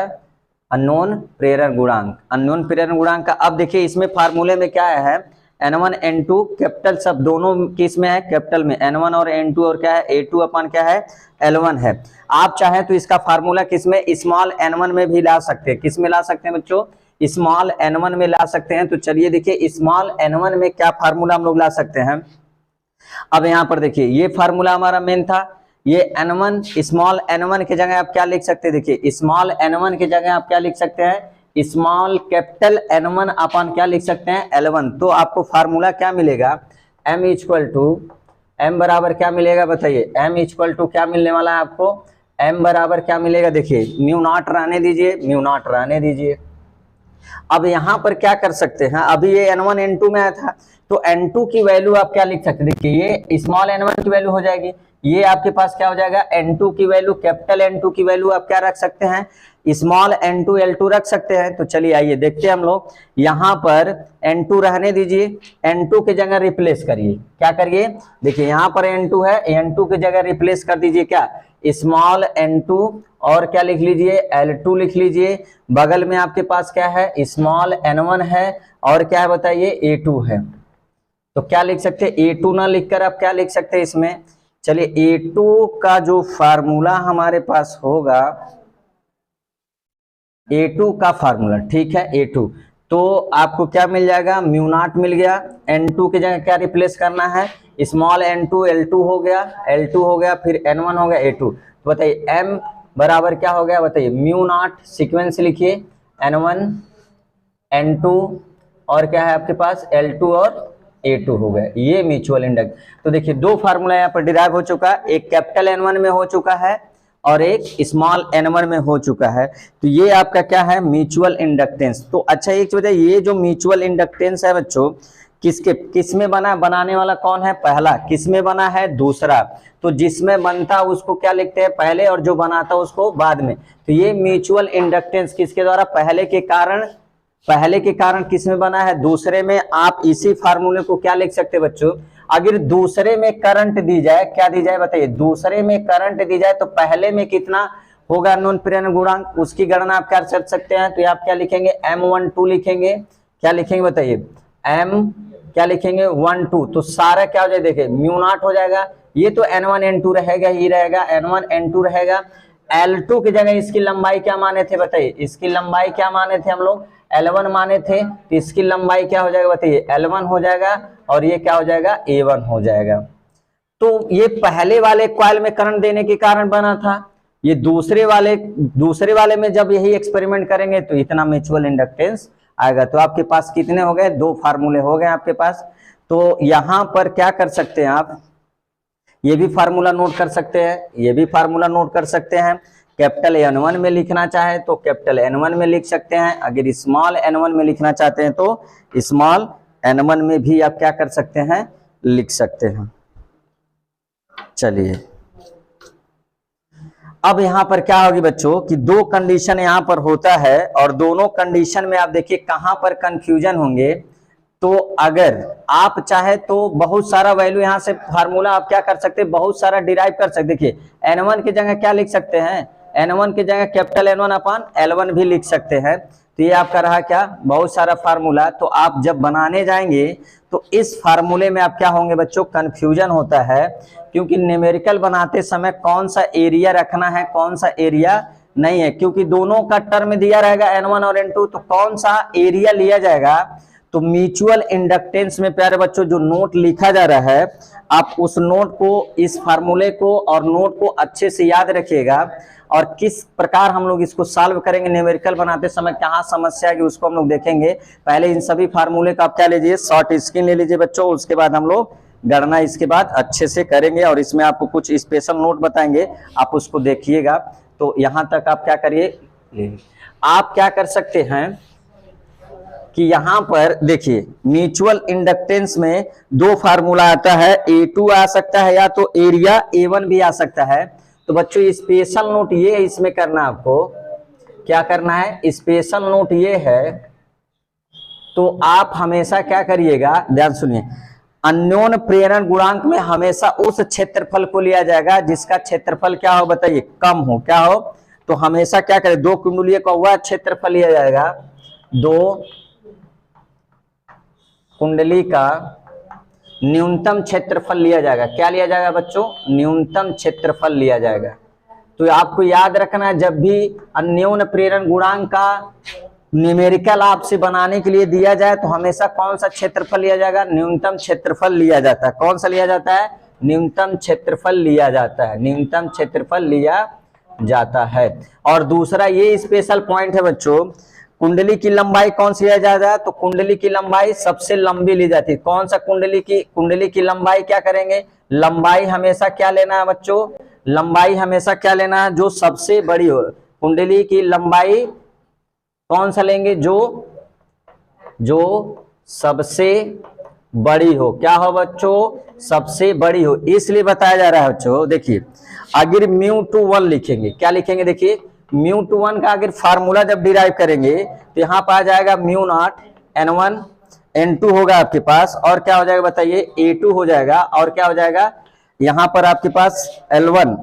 अन्योन प्रेरण गुणांक, अन्योन प्रेरण गुणांक का। अब देखिए इसमें फार्मूले में क्या है N1 N2 कैपिटल सब दोनों किस में है, कैपिटल में, N1 और N2 और क्या है A2 अपन क्या है L1 है। आप चाहे तो इसका फार्मूला किस में, स्मॉल n1 में भी ला सकते हैं। किस में ला सकते हैं बच्चों, स्मॉल n1 में ला सकते हैं। तो चलिए देखिए स्मॉल n1 में क्या फार्मूला हम लोग ला सकते हैं। अब यहाँ पर देखिए ये फार्मूला हमारा मेन था, ये n1 स्मॉल n1 की जगह आप क्या लिख सकते हैं, देखिए स्मॉल n1 की जगह आप क्या लिख सकते हैं, स्मॉल कैपिटल n1 अपन क्या लिख सकते हैं L1। तो आपको फार्मूला क्या मिलेगा, m इक्वल टू m बराबर क्या मिलेगा बताइए, m इक्वल टू क्या मिलने वाला है आपको, m बराबर क्या मिलेगा, देखिए म्यू नॉट रहने दीजिए, म्यू नॉट रहने दीजिए। अब यहां पर क्या कर सकते हैं, अभी ये n1 n2 में आया था तो n2 की वैल्यू आप क्या लिख सकते हैं, देखिए ये स्मॉल n1 की वैल्यू हो जाएगी, ये आपके पास क्या हो जाएगा n2 की वैल्यू, कैपिटल n2 की वैल्यू आप क्या रख सकते हैं, स्मॉल n2 L2 रख सकते हैं। तो चलिए आइए देखते हैं हम लोग, यहां पर n2 रहने दीजिए, n2 की जगह रिप्लेस करिए, क्या करिए, देखिए यहां पर n2 है, n2 की जगह रिप्लेस कर दीजिए क्या, स्मॉल n2 और क्या लिख लीजिए L2 लिख लीजिए, बगल में आपके पास क्या है स्मॉल n1 है और क्या है बताइए A2 है। तो क्या लिख सकते हैं, A2 ना लिखकर आप क्या लिख सकते हैं इसमें, चलिए A2 का जो फार्मूला हमारे पास होगा, A2 का फार्मूला, ठीक है A2, तो आपको क्या मिल जाएगा, म्यू नॉट मिल गया, N2 की जगह क्या रिप्लेस करना है, स्मॉल n2 L2 हो गया, L2 हो गया, फिर n1 हो गया A2। तो बताइए m बराबर क्या हो गया बताइए, म्यू नॉट, सीक्वेंस लिखिए n1 n2 और क्या है आपके पास L2 और A2 हो गया, ये म्यूचुअल इंडक्टेंस। तो देखिए दो फार्मूला यहाँ पर डिराइव हो चुका है, एक कैपिटल N1 में हो चुका है और एक स्मॉल n1 में हो चुका है। तो ये आपका क्या है म्यूचुअल इंडक्टेंस। तो अच्छा एक चीज बताइए, ये जो म्यूचुअल इंडक्टेंस है बच्चों किस में बना, बनाने वाला कौन है, पहला, किस में बना है, दूसरा। तो जिसमें बनता उसको क्या लिखते हैं पहले और जो बनाता उसको बाद में। तो ये म्यूचुअल इंडक्टेंस किसके द्वारा, पहले के कारण किस में बना है, दूसरे में। आप इसी फार्मूले को क्या लिख सकते हैं बच्चों, अगर दूसरे में करंट दी जाए, क्या दी जाए बताइए, दूसरे में करंट दी जाए तो पहले में कितना होगा अननोन प्रेरण गुणांक, उसकी गणना आप कर सकते हैं। तो आप क्या लिखेंगे M12 लिखेंगे, क्या लिखेंगे बताइए M क्या लिखेंगे 12, तो सारा क्या हो जाएगा देखिए म्यू नॉट हो जाएगा, ये तो N1 N2 रहेगा, ही रहेगा N1 N2 रहेगा। L2 की जगह इसकी लंबाई क्या माने थे बताइए, इसकी लंबाई क्या माने थे हम लोग L1 माने थे, तो इसकी लंबाई क्या हो जाएगा बताइए L1 हो जाएगा और ये क्या हो जाएगा A1 हो जाएगा। तो ये पहले वाले कॉइल में करंट देने के कारण बना था, ये दूसरे वाले में जब यही एक्सपेरिमेंट करेंगे तो इतना म्यूचुअल इंडक्टेंस आएगा। तो आपके पास कितने हो गए, दो फार्मूले हो गए आपके पास। तो यहां पर क्या कर सकते हैं आप, ये भी फार्मूला नोट कर सकते हैं, ये भी फार्मूला नोट कर सकते हैं। कैपिटल N1 में लिखना चाहे तो कैपिटल N1 में लिख सकते हैं, अगर स्मॉल n1 में लिखना चाहते हैं तो स्मॉल n1 में भी आप क्या कर सकते हैं, लिख सकते हैं। चलिए अब यहां पर क्या होगी बच्चों कि दो कंडीशन यहां पर होता है और दोनों कंडीशन में आप देखिए कहां पर कंफ्यूजन होंगे। तो अगर आप चाहे तो बहुत सारा वैल्यू यहां से फार्मूला आप क्या कर सकते हैं, बहुत सारा डिराइव कर सकते। देखिए N1 की जगह क्या लिख सकते हैं, N1 की जगह कैपिटल N1 अपन L1 भी लिख सकते हैं। तो ये आपका रहा क्या, बहुत सारा फार्मूला। तो आप जब बनाने जाएंगे तो इस फार्मूले में आप क्या होंगे बच्चों, कंफ्यूजन होता है, क्योंकि न्यूमेरिकल बनाते समय कौन सा एरिया रखना है कौन सा एरिया नहीं है, क्योंकि दोनों का टर्म दिया रहेगा N1 और N2, तो कौन सा एरिया लिया जाएगा। तो म्यूचुअल इंडक्टेंस में प्यारे बच्चों जो नोट लिखा जा रहा है, आप उस नोट को, इस फार्मूले को और नोट को अच्छे से याद रखिएगा। और किस प्रकार हम लोग इसको सॉल्व करेंगे न्यूमेरिकल बनाते समय, कहाँ समस्या है उसको हम लोग देखेंगे। पहले इन सभी फार्मूले का आप क्या लीजिए, शॉर्ट स्क्रीन ले लीजिए बच्चों, उसके बाद हम लोग गणना इसके बाद अच्छे से करेंगे और इसमें आपको कुछ स्पेशल नोट बताएंगे, आप उसको देखिएगा। तो यहाँ तक आप क्या करिए, आप क्या कर सकते हैं कि यहां पर देखिए म्यूचुअल इंडक्टेंस में दो फार्मूला आता है, A2 आ सकता है या तो एरिया A1 भी आ सकता है। तो बच्चों स्पेशल नोट ये है, इसमें करना आपको क्या करना है, स्पेशल नोट ये है। तो आप हमेशा क्या करिएगा, ध्यान सुनिए, अन्योन प्रेरण गुणांक में हमेशा उस क्षेत्रफल को लिया जाएगा जिसका क्षेत्रफल क्या हो बताइए, कम हो, क्या हो। तो हमेशा क्या करें, दो कुंडलीय का वह क्षेत्रफल लिया जाएगा, दो कुंडली का न्यूनतम क्षेत्रफल लिया जाएगा। क्या लिया जाएगा बच्चों? न्यूनतम क्षेत्रफल लिया जाएगा। तो आपको याद रखना है, जब भी अन्योन्य प्रेरण गुणांक का न्यूमेरिकल आपसे बनाने के लिए दिया जाए तो हमेशा कौन सा क्षेत्रफल लिया जाएगा? न्यूनतम क्षेत्रफल लिया जाता है। कौन सा लिया जाता है? न्यूनतम क्षेत्रफल लिया जाता है। न्यूनतम क्षेत्रफल लिया जाता है। और दूसरा ये स्पेशल पॉइंट है बच्चों, कुंडली की लंबाई कौन सी लिया जाता है? तो कुंडली की लंबाई सबसे लंबी ली जाती है। कौन सा? कुंडली की लंबाई क्या करेंगे? लंबाई हमेशा क्या लेना है बच्चों? लंबाई हमेशा क्या लेना है? जो सबसे बड़ी हो। कुंडली की लंबाई कौन सा लेंगे? जो सबसे बड़ी हो। क्या हो बच्चों? सबसे बड़ी हो। इसलिए बताया जा रहा है बच्चों, देखिए अगर μ/1 लिखेंगे, क्या लिखेंगे? देखिए μ/1 का अगर फार्मूला जब डिराइव करेंगे तो यहाँ पर आ जाएगा μ0 n1 n2 होगा आपके पास, और क्या हो जाएगा बताइए? a2 हो जाएगा, और क्या हो जाएगा यहाँ पर आपके पास L1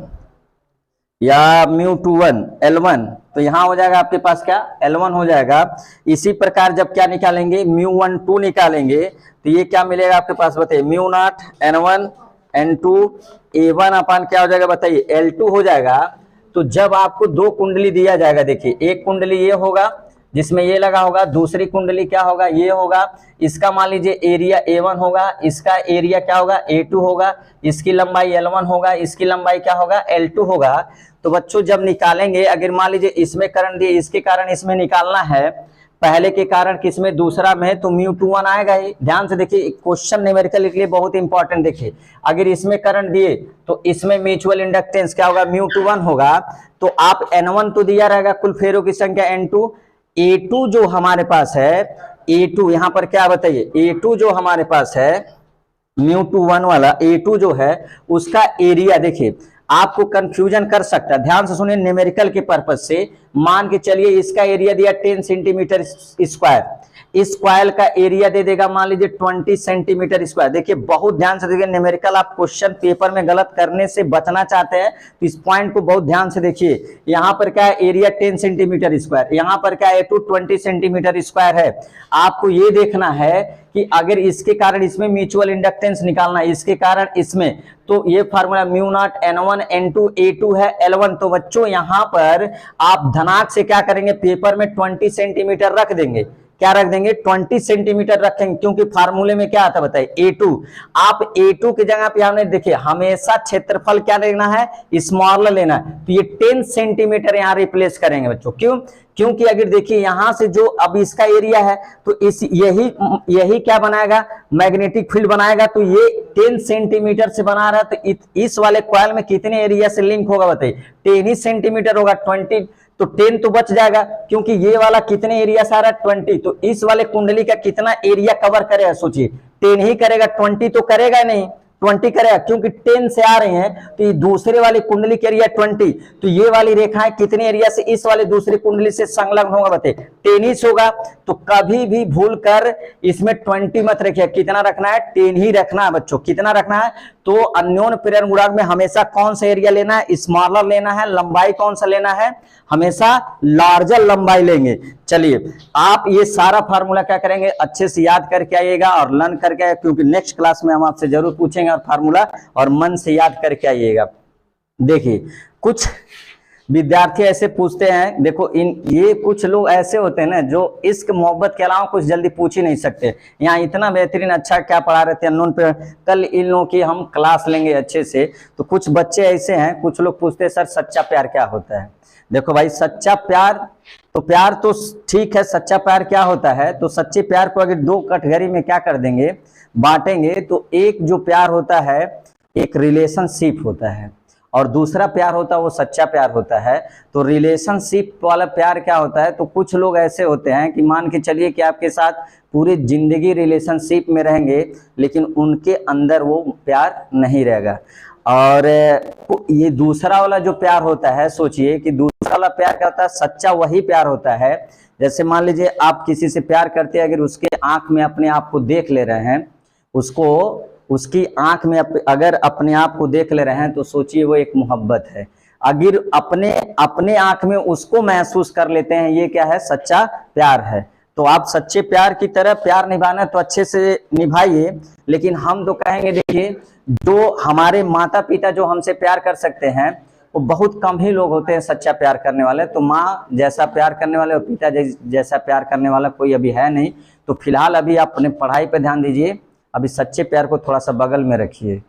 या μ/1 L1, तो यहाँ हो जाएगा आपके पास क्या? L1 हो जाएगा। इसी प्रकार जब क्या निकालेंगे? μ12 निकालेंगे तो ये क्या मिलेगा आपके पास बताइए? μ0 n1 n2 a1 अपान क्या हो जाएगा बताइए? L2 हो जाएगा। तो जब आपको दो कुंडली दिया जाएगा, देखिए एक कुंडली ये होगा जिसमें ये लगा होगा, दूसरी कुंडली क्या होगा? ये होगा। इसका मान लीजिए एरिया A1 होगा, इसका एरिया क्या होगा? A2 होगा, इसकी लंबाई L1 होगा, इसकी लंबाई क्या होगा? L2 होगा। तो बच्चों जब निकालेंगे, अगर मान लीजिए इसमें करंट दिए, इसके कारण इसमें निकालना है, पहले के कारण किसमें? दूसरा में, तो μ/1 आएगा ही। ध्यान से देखिए, क्वेश्चन न्यूमेरिकल के लिए बहुत इंपॉर्टेंट। देखिए अगर इसमें करंट दिए तो इसमें म्यूचुअल इंडक्टेंस क्या होगा? μ/1 होगा। तो आप n1 तो दिया रहेगा, कुल फेरों की संख्या n2, a2 जो हमारे पास है, a2 यहाँ पर क्या बताइए? a2 जो हमारे पास है μ/1 वाला a2 जो है, उसका एरिया देखिए आपको कंफ्यूजन कर सकता है। ध्यान से सुनिए, न्यूमेरिकल के पर्पज से मान के चलिए इसका एरिया दिया 10 सेंटीमीटर स्क्वायर, इस कॉइल का एरिया दे देगा मान लीजिए 20 सेंटीमीटर स्क्वायर। देखिए बहुत ध्यान से देखिए, न्यूमेरिकल आप क्वेश्चन पेपर में गलत करने से बचना चाहते हैं तो इस पॉइंट को बहुत ध्यान से देखिए। यहाँ पर क्या है? एरिया 10 सेंटीमीटर स्क्वायर, यहाँ पर क्या है? 20 सेंटीमीटर स्क्वायर है। आपको ये देखना है कि अगर इसके कारण इसमें म्यूचुअल इंडक्टेंस निकालना है, इसके कारण इसमें, तो ये फार्मूला μ0 n1 n2 a2 है L1। तो बच्चों यहाँ पर आप धनाक से क्या करेंगे? पेपर में 20 सेंटीमीटर रख देंगे। क्या रख देंगे? 20 सेंटीमीटर रखेंगे, क्योंकि फार्मूले में क्या आता है बताइए? A2। आप A2 की जगह पे हमने देखिए हमेशा क्षेत्रफल क्या लेना है? स्मॉलर लेना है। तो ये 10 सेंटीमीटर यहाँ रिप्लेस करेंगे बच्चों। क्यों? क्योंकि अगर देखिए यहां से जो अब इसका एरिया है तो इस यही क्या बनाएगा? मैग्नेटिक फील्ड बनाएगा। तो ये 10 सेंटीमीटर से बना रहा है, तो इस वाले कॉइल में कितने एरिया से लिंक होगा बताइए? 10 ही सेंटीमीटर होगा। 20 तो 10 तो बच जाएगा, क्योंकि ये वाला कितने एरिया से आ रहा है? 20। तो इस वाले कुंडली का कितना एरिया कवर करेगा? सोचिए 10 ही करेगा, 20 तो करेगा नहीं। 20 करेगा, क्योंकि 10 से आ रहे हैं तो ये दूसरे वाली कुंडली के एरिया 20। तो ये वाली रेखाएं कितने एरिया से इस वाले दूसरी कुंडली से संलग्न होगा बताइए? 10 होगा। तो कभी भी भूल कर इसमें 20 मत रखिए। कितना रखना है? 10 ही रखना है बच्चों। कितना रखना है? तो अन्योन्य प्रेरण गुणांक में हमेशा कौन सा एरिया लेना है? स्मॉलर लेना है। लंबाई कौन सा लेना है? हमेशा लार्जर लंबाई लेंगे। चलिए आप ये सारा फार्मूला क्या करेंगे? अच्छे से याद करके आइएगा और लर्न करके आइएगा, क्योंकि नेक्स्ट क्लास में हम आपसे जरूर पूछेंगे, और फार्मूला और मन से याद करके आइएगा। देखिए कुछ विद्यार्थी ऐसे पूछते हैं, देखो ये कुछ लोग ऐसे होते हैं ना जो इश्क मोहब्बत के अलावा कुछ जल्दी पूछ ही नहीं सकते। यहाँ इतना बेहतरीन अच्छा क्या पढ़ा रहे थे अननोन पे, कल इन लोगों की हम क्लास लेंगे अच्छे से। तो कुछ बच्चे ऐसे हैं, कुछ लोग पूछते हैं सर सच्चा प्यार क्या होता है? देखो भाई सच्चा प्यार, तो प्यार तो ठीक है, सच्चा प्यार क्या होता है? तो सच्चे प्यार को अगर दो कैटेगरी में क्या कर देंगे? बांटेंगे। तो एक जो प्यार होता है एक रिलेशनशिप होता है, और दूसरा प्यार होता है वो सच्चा प्यार होता है। तो रिलेशनशिप वाला प्यार क्या होता है? तो कुछ लोग ऐसे होते हैं कि मान के चलिए कि आपके साथ पूरी जिंदगी रिलेशनशिप में रहेंगे, लेकिन उनके अंदर वो प्यार नहीं रहेगा। और ये दूसरा वाला जो प्यार होता है, सोचिए कि दूसरा वाला प्यार क्या होता है? सच्चा वही प्यार होता है। जैसे मान लीजिए आप किसी से प्यार करते हैं, अगर उसके आंख में अपने आप को देख ले रहे हैं, उसकी आंख में अगर अपने आप को देख ले रहे हैं, तो सोचिए वो एक मोहब्बत है। अगर अपने आंख में उसको महसूस कर लेते हैं, ये क्या है? सच्चा प्यार है। तो आप सच्चे प्यार की तरह प्यार निभाना तो अच्छे से निभाइए, लेकिन हम तो कहेंगे देखिए, जो हमारे माता पिता जो हमसे प्यार कर सकते हैं वो बहुत कम ही लोग होते हैं सच्चा प्यार करने वाले। तो माँ जैसा प्यार करने वाले और पिता जैसा प्यार करने वाला कोई अभी है नहीं। तो फिलहाल अभी आप अपने पढ़ाई पे ध्यान दीजिए, अभी सच्चे प्यार को थोड़ा सा बगल में रखिए।